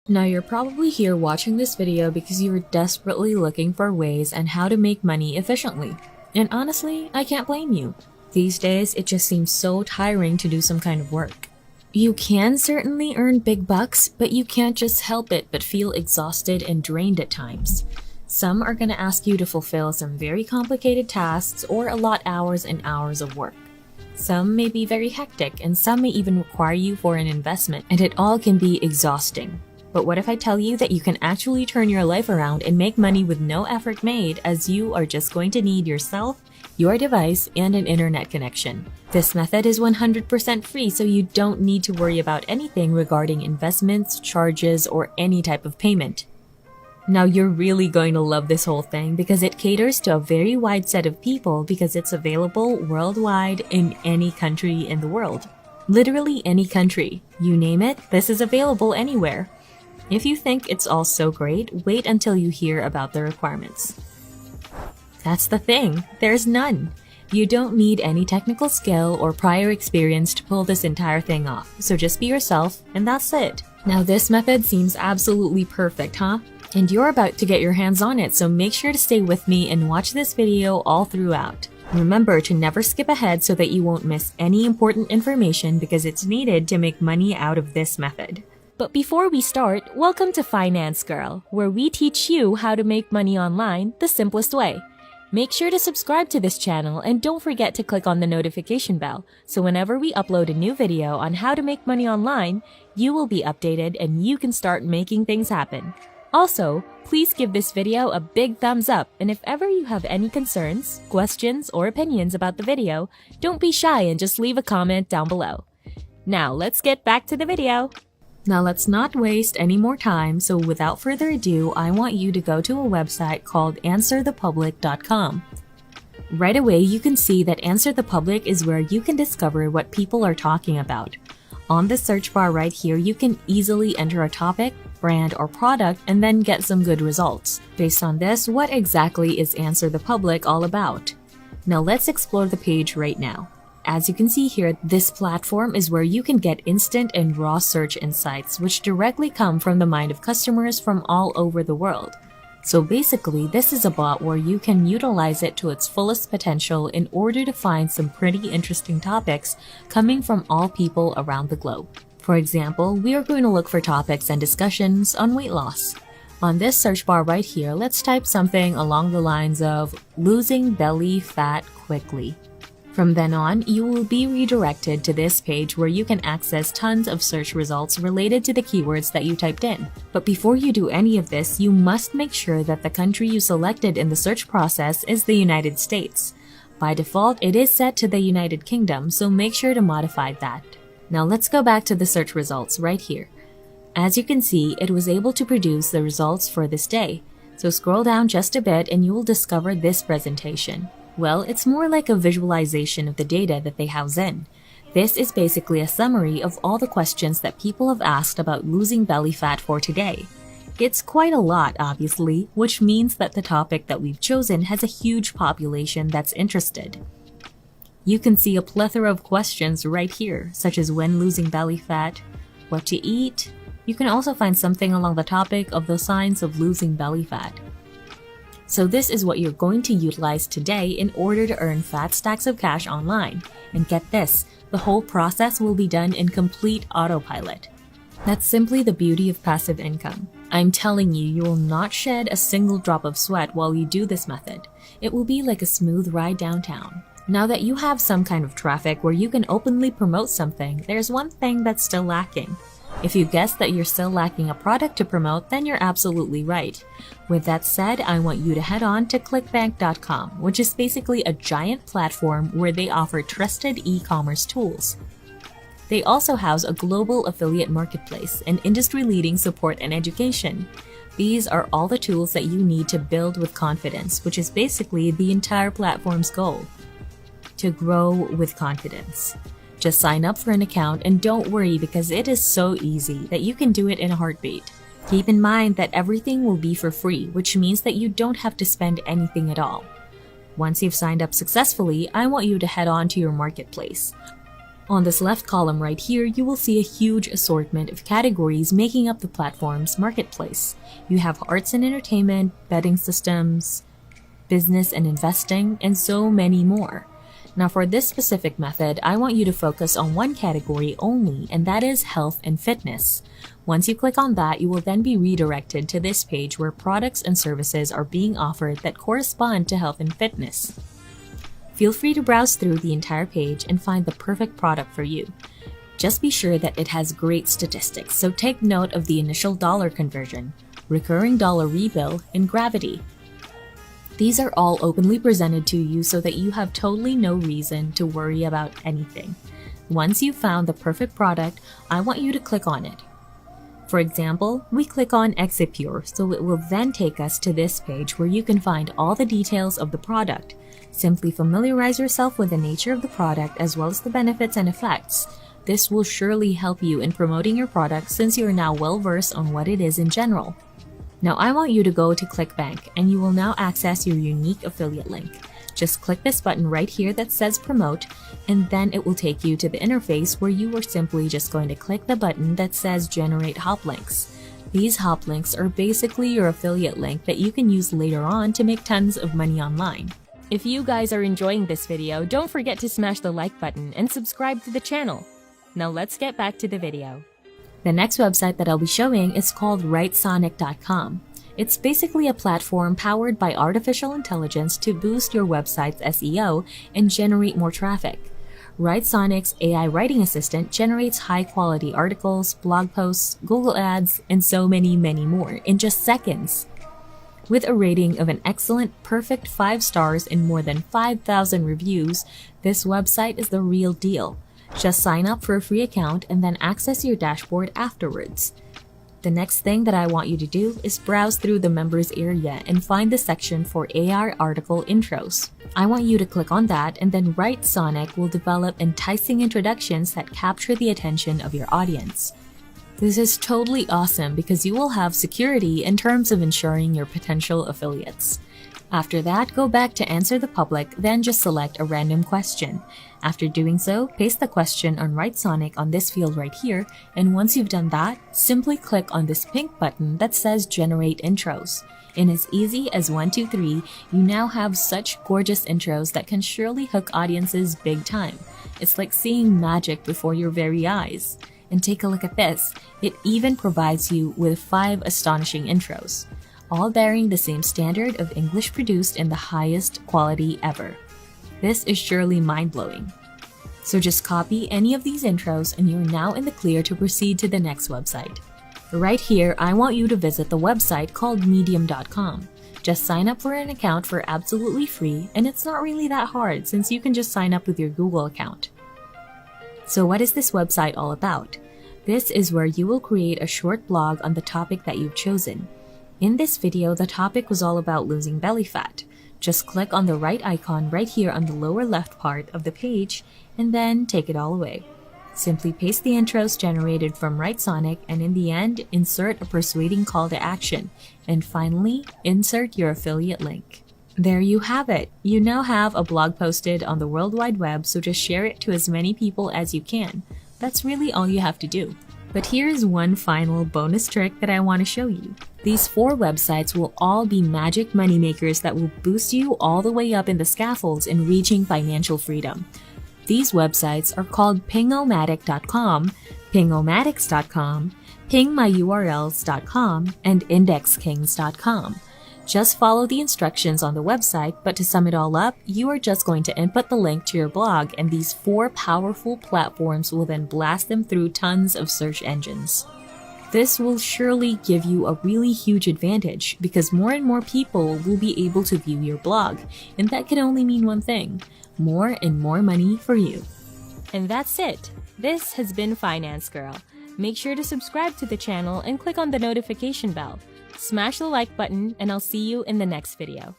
Now you're probably here watching this video because you are desperately looking for ways on how to make money efficiently. And honestly, I can't blame you. These days, it just seems so tiring to do some kind of work. You can certainly earn big bucks, but you can't just help it but feel exhausted and drained at times. Some are going to ask you to fulfill some very complicated tasks or allot hours and hours of work. Some may be very hectic, and some may even require you for an investment, and it all can be exhausting. But what if I tell you that you can actually turn your life around and make money with no effort made, as you are just going to need yourself, your device, and an internet connection? This method is 100% free, so you don't need to worry about anything regarding investments, charges, or any type of payment. Now you're really going to love this whole thing because it caters to a very wide set of people because it's available worldwide in any country in the world. Literally any country. You name it, this is available anywhere. If you think it's all so great, wait until you hear about the requirements. That's the thing, there's none. You don't need any technical skill or prior experience to pull this entire thing off, so just be yourself, and that's it. Now this method seems absolutely perfect, huh? And you're about to get your hands on it, so make sure to stay with me and watch this video all throughout. Remember to never skip ahead so that you won't miss any important information because it's needed to make money out of this method. But before we start, welcome to Finance Girl, where we teach you how to make money online the simplest way. Make sure to subscribe to this channel and don't forget to click on the notification bell, so whenever we upload a new video on how to make money online, you will be updated and you can start making things happen. Also, please give this video a big thumbs up, and if ever you have any concerns, questions, or opinions about the video, don't be shy and just leave a comment down below. Now let's get back to the video. Now let's not waste any more time, so without further ado, I want you to go to a website called AnswerThePublic.com. Right away, you can see that Answer the Public is where you can discover what people are talking about. On the search bar right here, you can easily enter a topic, brand, or product and then get some good results. Based on this, what exactly is Answer the Public all about? Now let's explore the page right now. As you can see here, this platform is where you can get instant and raw search insights which directly come from the mind of customers from all over the world. So basically, this is a bot where you can utilize it to its fullest potential in order to find some pretty interesting topics coming from all people around the globe. For example, we are going to look for topics and discussions on weight loss. On this search bar right here, let's type something along the lines of losing belly fat quickly. From then on, you will be redirected to this page where you can access tons of search results related to the keywords that you typed in. But before you do any of this, you must make sure that the country you selected in the search process is the United States. By default, it is set to the United Kingdom, so make sure to modify that. Now let's go back to the search results right here. As you can see, it was able to produce the results for this day. So scroll down just a bit and you will discover this presentation. Well, it's more like a visualization of the data that they house in. This is basically a summary of all the questions that people have asked about losing belly fat for today. It's quite a lot, obviously, which means that the topic that we've chosen has a huge population that's interested. You can see a plethora of questions right here, such as when losing belly fat, what to eat. You can also find something along the topic of the signs of losing belly fat. So this is what you're going to utilize today in order to earn fat stacks of cash online. And get this, the whole process will be done in complete autopilot. That's simply the beauty of passive income. I'm telling you, you will not shed a single drop of sweat while you do this method. It will be like a smooth ride downtown. Now that you have some kind of traffic where you can openly promote something, there's one thing that's still lacking. If you guess that you're still lacking a product to promote, then you're absolutely right. With that said, I want you to head on to clickbank.com, which is basically a giant platform where they offer trusted e-commerce tools. They also house a global affiliate marketplace and industry-leading support and education. These are all the tools that you need to build with confidence, which is basically the entire platform's goal. To grow with confidence. Just sign up for an account and don't worry because it is so easy that you can do it in a heartbeat. Keep in mind that everything will be for free, which means that you don't have to spend anything at all. Once you've signed up successfully, I want you to head on to your marketplace. On this left column right here, you will see a huge assortment of categories making up the platform's marketplace. You have arts and entertainment, betting systems, business and investing, and so many more. Now for this specific method, I want you to focus on one category only, and that is health and fitness. Once you click on that, you will then be redirected to this page where products and services are being offered that correspond to health and fitness. Feel free to browse through the entire page and find the perfect product for you. Just be sure that it has great statistics, so take note of the initial dollar conversion, recurring dollar rebill, and gravity. These are all openly presented to you so that you have totally no reason to worry about anything. Once you've found the perfect product, I want you to click on it. For example, we click on Exipure, so it will then take us to this page where you can find all the details of the product. Simply familiarize yourself with the nature of the product as well as the benefits and effects. This will surely help you in promoting your product since you are now well versed on what it is in general. Now I want you to go to ClickBank and you will now access your unique affiliate link. Just click this button right here that says promote, and then it will take you to the interface where you are simply just going to click the button that says generate hop links. These hop links are basically your affiliate link that you can use later on to make tons of money online. If you guys are enjoying this video, don't forget to smash the like button and subscribe to the channel. Now let's get back to the video. The next website that I'll be showing is called Writesonic.com. It's basically a platform powered by artificial intelligence to boost your website's SEO and generate more traffic. Writesonic's AI writing assistant generates high-quality articles, blog posts, Google Ads, and so many more in just seconds. With a rating of an excellent, perfect 5 stars and more than 5,000 reviews, this website is the real deal. Just sign up for a free account and then access your dashboard afterwards. The next thing that I want you to do is browse through the members area and find the section for AI article intros. I want you to click on that, and then Writesonic will develop enticing introductions that capture the attention of your audience. This is totally awesome because you will have security in terms of ensuring your potential affiliates. After that, go back to answer the public, then just select a random question. After doing so, paste the question on Writesonic on this field right here, and once you've done that, simply click on this pink button that says Generate Intros. In as easy as 1, 2, 3, you now have such gorgeous intros that can surely hook audiences big time. It's like seeing magic before your very eyes. And take a look at this, it even provides you with 5 astonishing intros, all bearing the same standard of English produced in the highest quality ever. This is surely mind-blowing. So just copy any of these intros and you're now in the clear to proceed to the next website. Right here, I want you to visit the website called Medium.com. Just sign up for an account for absolutely free, and it's not really that hard since you can just sign up with your Google account. So what is this website all about? This is where you will create a short blog on the topic that you've chosen. In this video, the topic was all about losing belly fat. Just click on the right icon right here on the lower left part of the page and then take it all away. Simply paste the intros generated from Writesonic, and in the end, insert a persuading call to action. And finally, insert your affiliate link. There you have it. You now have a blog posted on the World Wide Web, so just share it to as many people as you can. That's really all you have to do. But here is one final bonus trick that I want to show you. These 4 websites will all be magic moneymakers that will boost you all the way up in the scaffolds in reaching financial freedom. These websites are called Pingomatic.com, Pingomatics.com, PingMyURLs.com, and IndexKings.com. Just follow the instructions on the website, but to sum it all up, you are just going to input the link to your blog, and these 4 powerful platforms will then blast them through tons of search engines. This will surely give you a really huge advantage because more and more people will be able to view your blog, and that can only mean one thing: more and more money for you. And that's it. This has been Finance Girl. Make sure to subscribe to the channel and click on the notification bell. Smash the like button, and I'll see you in the next video.